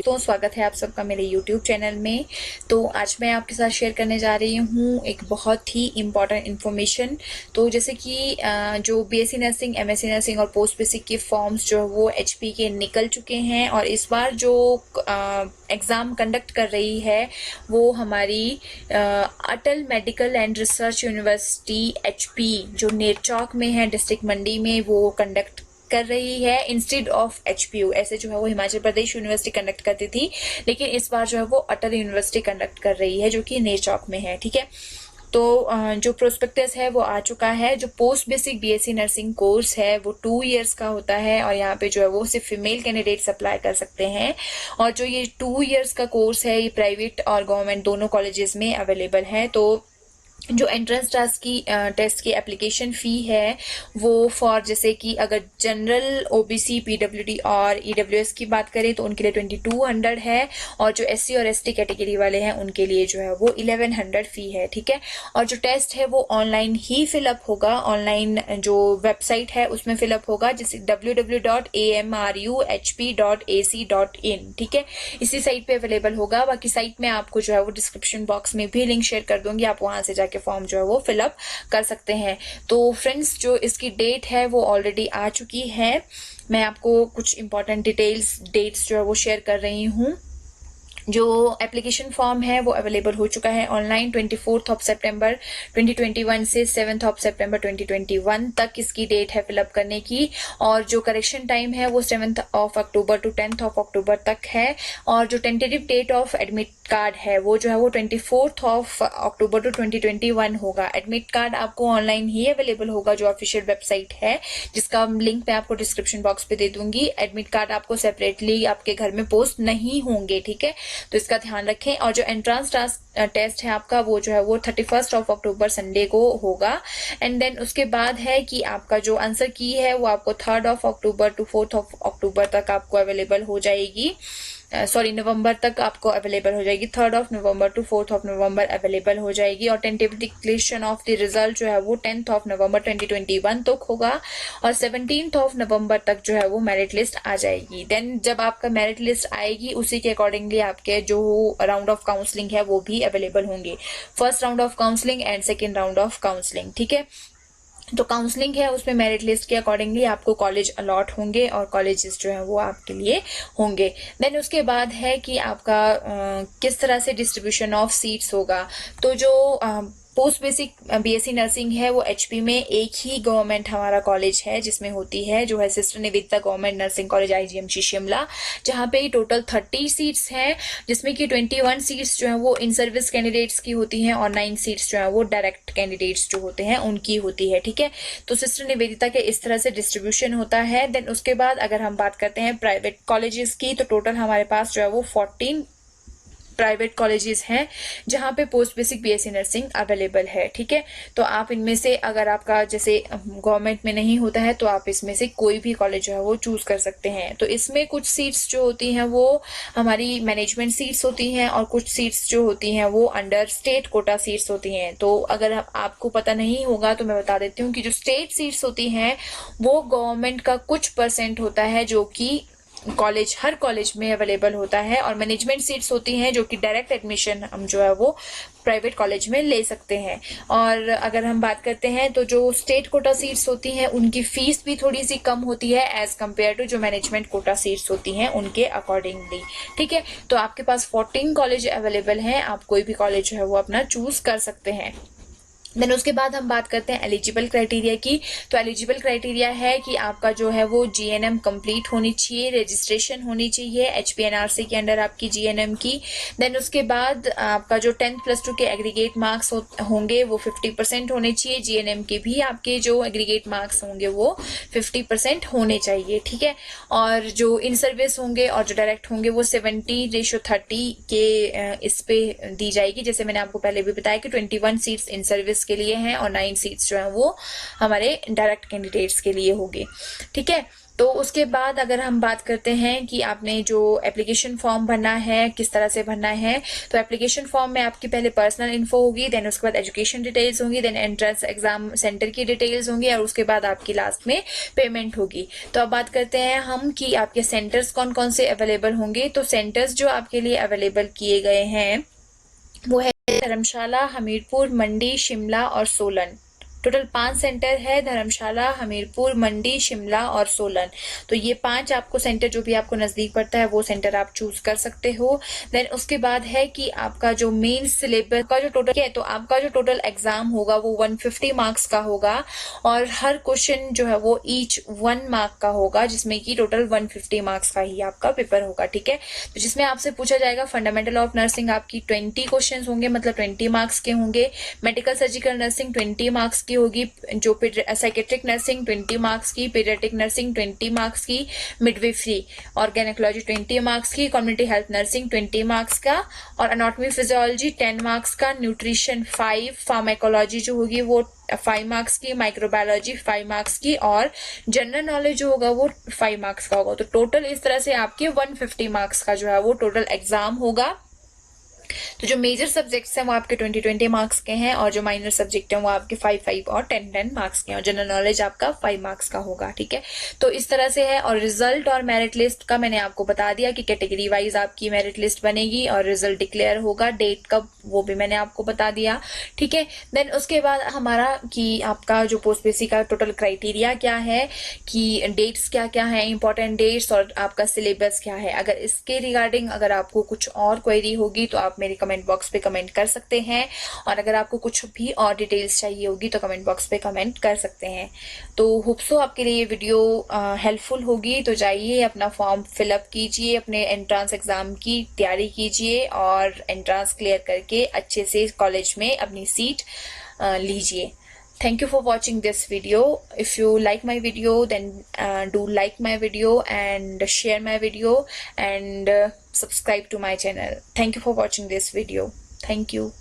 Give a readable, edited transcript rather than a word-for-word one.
दोस्तों, स्वागत है आप सबका मेरे YouTube चैनल में। तो आज मैं आपके साथ शेयर करने जा रही हूँ एक बहुत ही इम्पॉर्टेंट इन्फॉर्मेशन। तो जैसे कि जो BSc नर्सिंग, MSc नर्सिंग और पोस्ट बेसिक के फॉर्म्स जो है वो HP के निकल चुके हैं और इस बार जो एग्ज़ाम कंडक्ट कर रही है वो हमारी Atal medical and research university HP जो नेरचौक में है, डिस्ट्रिक्ट मंडी में, वो कंडक्ट कर रही है इंस्टेड ऑफ HPU। ऐसे जो है वो हिमाचल प्रदेश यूनिवर्सिटी कंडक्ट करती थी, लेकिन इस बार जो है वो अटल यूनिवर्सिटी कंडक्ट कर रही है जो कि नेरचौक में है। ठीक है, तो जो प्रोस्पेक्टस है वो आ चुका है। जो post basic BSc nursing course है वो 2 इयर्स का होता है और यहाँ पे जो है वो सिर्फ फीमेल कैंडिडेट्स अप्लाई कर सकते हैं। और जो ये 2 इयर्स का कोर्स है ये प्राइवेट और गवर्नमेंट दोनों कॉलेजेस में अवेलेबल है। तो जो एंट्रेंस टेस्ट की एप्लीकेशन फ़ी है वो फॉर, जैसे कि अगर जनरल OBC PWD और EWS की बात करें तो उनके लिए 2200 है और जो SC और ST कैटेगरी वाले हैं उनके लिए जो है वो 1100 फ़ी है। ठीक है, और जो टेस्ट है वो ऑनलाइन ही फिलअप होगा। ऑनलाइन जो वेबसाइट है उसमें फिलअप होगा, जैसे www.amruhp.ac.in। ठीक है, इसी साइट पे अवेलेबल होगा। बाकी साइट में आपको जो है वो डिस्क्रिप्शन बॉक्स में भी लिंक शेयर कर दूंगी, आप वहां से जाके फॉर्म जो है वो फिलअप कर सकते हैं। तो फ्रेंड्स, जो इसकी डेट है वो ऑलरेडी आ चुकी है। मैं आपको कुछ इंपॉर्टेंट डेट्स जो है वो शेयर कर रही हूँ। जो एप्लीकेशन फॉर्म है वो अवेलेबल हो चुका है ऑनलाइन 24 सितंबर 2021 से 7 सितंबर 2021 तक इसकी डेट है फिलअप करने की। और जो करेक्शन टाइम है वो 7 अक्टूबर टू 10 अक्टूबर तक है। और जो tentative date of admit card है वो जो है वो 24 अक्टूबर टू 2021 होगा। एडमिट कार्ड आपको ऑनलाइन ही अवेलेबल होगा, जो ऑफिशियल वेबसाइट है जिसका लिंक मैं आपको डिस्क्रिप्शन बॉक्स पे दे दूंगी। एडमिट कार्ड आपको सेपरेटली आपके घर में पोस्ट नहीं होंगे। ठीक है, तो इसका ध्यान रखें। और जो एंट्रेंस टेस्ट है आपका वो जो है वो 31 अक्टूबर संडे को होगा। एंड देन उसके बाद है कि आपका जो आंसर की है वो आपको 3 अक्टूबर टू 4 अक्टूबर तक आपको अवेलेबल हो जाएगी। नवंबर तक आपको अवेलेबल हो जाएगी। 3 नवंबर टू 4 नवंबर अवेलेबल हो जाएगी। और tentative declaration of the result जो है वो 10 नवंबर 2021 तक होगा और 17 नवंबर तक जो है वो मेरिट लिस्ट आ जाएगी। देन जब आपका मेरिट लिस्ट आएगी उसी के अकॉर्डिंगली आपके जो राउंड ऑफ काउंसलिंग है वो भी अवेलेबल होंगे, first round of counselling and second round of counselling. ठीक है, तो काउंसलिंग है उसमें मेरिट लिस्ट के अकॉर्डिंगली आपको कॉलेज अलॉट होंगे और कॉलेजेस जो है वो आपके लिए होंगे। देन उसके बाद है कि आपका किस तरह से डिस्ट्रीब्यूशन ऑफ सीट्स होगा। तो जो पोस्ट बेसिक BSc नर्सिंग है वो HP में एक ही गवर्नमेंट हमारा कॉलेज है जिसमें होती है, जो है sister Nivedita government nursing college IGMC Shimla, जहाँ पे टोटल 30 सीट्स हैं, जिसमें कि 21 सीट्स जो है वो इन सर्विस कैंडिडेट्स की होती हैं और 9 सीट्स जो है वो डायरेक्ट कैंडिडेट्स जो होते हैं उनकी होती है। ठीक है, तो सिस्टर निवेदिता के इस तरह से डिस्ट्रीब्यूशन होता है। देन उसके बाद अगर हम बात करते हैं प्राइवेट कॉलेजेस की, तो टोटल हमारे पास जो है वो 14 प्राइवेट कॉलेजेस हैं जहाँ पे post basic BSc nursing available है। ठीक है, तो आप इनमें से अगर आपका जैसे गवर्नमेंट में नहीं होता है तो आप इसमें से कोई भी कॉलेज जो है वो चूज कर सकते हैं। तो इसमें कुछ सीट्स जो होती हैं वो हमारी मैनेजमेंट सीट्स होती हैं और कुछ सीट्स जो होती हैं वो अंडर स्टेट कोटा सीट्स होती हैं। तो अगर आपको पता नहीं होगा तो मैं बता देती हूँ कि जो स्टेट सीट्स होती हैं वो गवर्नमेंट का कुछ % होता है जो कि हर कॉलेज में अवेलेबल होता है। और मैनेजमेंट सीट्स होती हैं जो कि डायरेक्ट एडमिशन हम जो है वो प्राइवेट कॉलेज में ले सकते हैं। और अगर हम बात करते हैं तो जो स्टेट कोटा सीट्स होती हैं उनकी फीस भी थोड़ी सी कम होती है एज कम्पेयर टू जो मैनेजमेंट कोटा सीट्स होती हैं उनके अकॉर्डिंगली। ठीक है, तो आपके पास 14 कॉलेज अवेलेबल हैं, आप कोई भी कॉलेज जो है वो अपना चूज कर सकते हैं। देन उसके बाद हम बात करते हैं एलिजिबल क्राइटेरिया की। तो एलिजिबल क्राइटेरिया है कि आपका जो है वो GNM कंप्लीट होनी चाहिए, रजिस्ट्रेशन होनी चाहिए HPNRC के अंडर आपकी GNM की। देन उसके बाद आपका जो 10+2 के एग्रीगेट मार्क्स होंगे वो 50% होने चाहिए। GNM के भी आपके जो एग्रीगेट मार्क्स होंगे वो 50% होने चाहिए। ठीक है, और जो इन सर्विस होंगे और जो डायरेक्ट होंगे वो 70:30 के इस पे दी जाएगी। जैसे मैंने आपको पहले भी बताया कि 21 सीट्स इन सर्विस के लिए हैं और 9 सीट्स जो हैं वो हमारे डायरेक्ट कैंडिडेट्स के लिए होंगे। ठीक है, तो उसके बाद अगर हम बात करते हैं कि आपने जो एप्लीकेशन फॉर्म भरना है किस तरह से भरना है, तो एप्लीकेशन फॉर्म में आपकी पहले पर्सनल इन्फो होगी, देन उसके बाद एजुकेशन डिटेल्स होंगी, देन एंट्रेंस एग्जाम सेंटर की डिटेल्स होंगी और उसके बाद आपकी लास्ट में पेमेंट होगी। तो अब बात करते हैं हम कि आपके सेंटर्स कौन कौन से अवेलेबल होंगे। तो सेंटर्स जो आपके लिए अवेलेबल किए गए हैं वो है धर्मशाला, हमीरपुर, मंडी, शिमला और सोलन। टोटल 5 सेंटर है, धर्मशाला, हमीरपुर, मंडी, शिमला और सोलन। तो ये 5 आपको सेंटर जो भी आपको नजदीक पड़ता है वो सेंटर आप चूज कर सकते हो। देन उसके बाद है कि आपका जो मेन सिलेबस का जो टोटल है, तो आपका जो टोटल एग्जाम होगा वो 150 मार्क्स का होगा और हर क्वेश्चन जो है वो ईच 1 मार्क का होगा, जिसमें कि टोटल 150 मार्क्स का ही आपका पेपर होगा। ठीक है, तो जिसमें आपसे पूछा जाएगा फंडामेंटल ऑफ नर्सिंग, आपकी 20 क्वेश्चन होंगे, मतलब 20 मार्क्स के होंगे। मेडिकल सर्जिकल नर्सिंग 20 मार्क्स की होगी, जो साइकेट्रिक नर्सिंग 20 मार्क्स की, पीडियाट्रिक नर्सिंग 20 मार्क्स की, मिडवाइफरी और गायनेकोलॉजी 20 मार्क्स की, कम्युनिटी हेल्थ नर्सिंग 20 मार्क्स का और एनाटॉमी फिजियोलॉजी 10 मार्क्स का, न्यूट्रिशन 5, फार्माकोलॉजी जो होगी वो 5 मार्क्स की, माइक्रोबायोलॉजी 5 मार्क्स की और जनरल नॉलेज जो होगा वो 5 मार्क्स का होगा। तो टोटल इस तरह से आपके 150 मार्क्स का जो है वो टोटल एग्जाम होगा। तो जो मेजर सब्जेक्ट्स हैं वो आपके 20 मार्क्स के हैं और जो माइनर सब्जेक्ट हैं वो आपके 5 और 10 मार्क्स के हैं और जनरल नॉलेज आपका 5 मार्क्स का होगा। ठीक है, तो इस तरह से है। और रिजल्ट और मेरिट लिस्ट का मैंने आपको बता दिया कि कैटेगरी वाइज आपकी मेरिट लिस्ट बनेगी और रिजल्ट डिक्लेयर होगा, डेट कब वो भी मैंने आपको बता दिया। ठीक है, देन उसके बाद हमारा कि आपका जो पोस्ट बेसिक का टोटल क्राइटेरिया क्या है, कि डेट्स क्या क्या है, इंपॉर्टेंट डेट्स और आपका सिलेबस क्या है। अगर इसके रिगार्डिंग अगर आपको कुछ और क्वेरी होगी तो आप मेरे कमेंट बॉक्स पे कमेंट कर सकते हैं और अगर आपको कुछ भी और डिटेल्स चाहिए होगी तो कमेंट बॉक्स पे कमेंट कर सकते हैं। तो होप सो आपके लिए ये वीडियो हेल्पफुल होगी। तो जाइए अपना फॉर्म फिलअप कीजिए, अपने एंट्रेंस एग्जाम की तैयारी कीजिए और एंट्रेंस क्लियर करके अच्छे से कॉलेज में अपनी सीट लीजिए। Thank you for watching this video. If you like my video, then do like my video and share my video and subscribe to my channel. Thank you for watching this video. Thank you.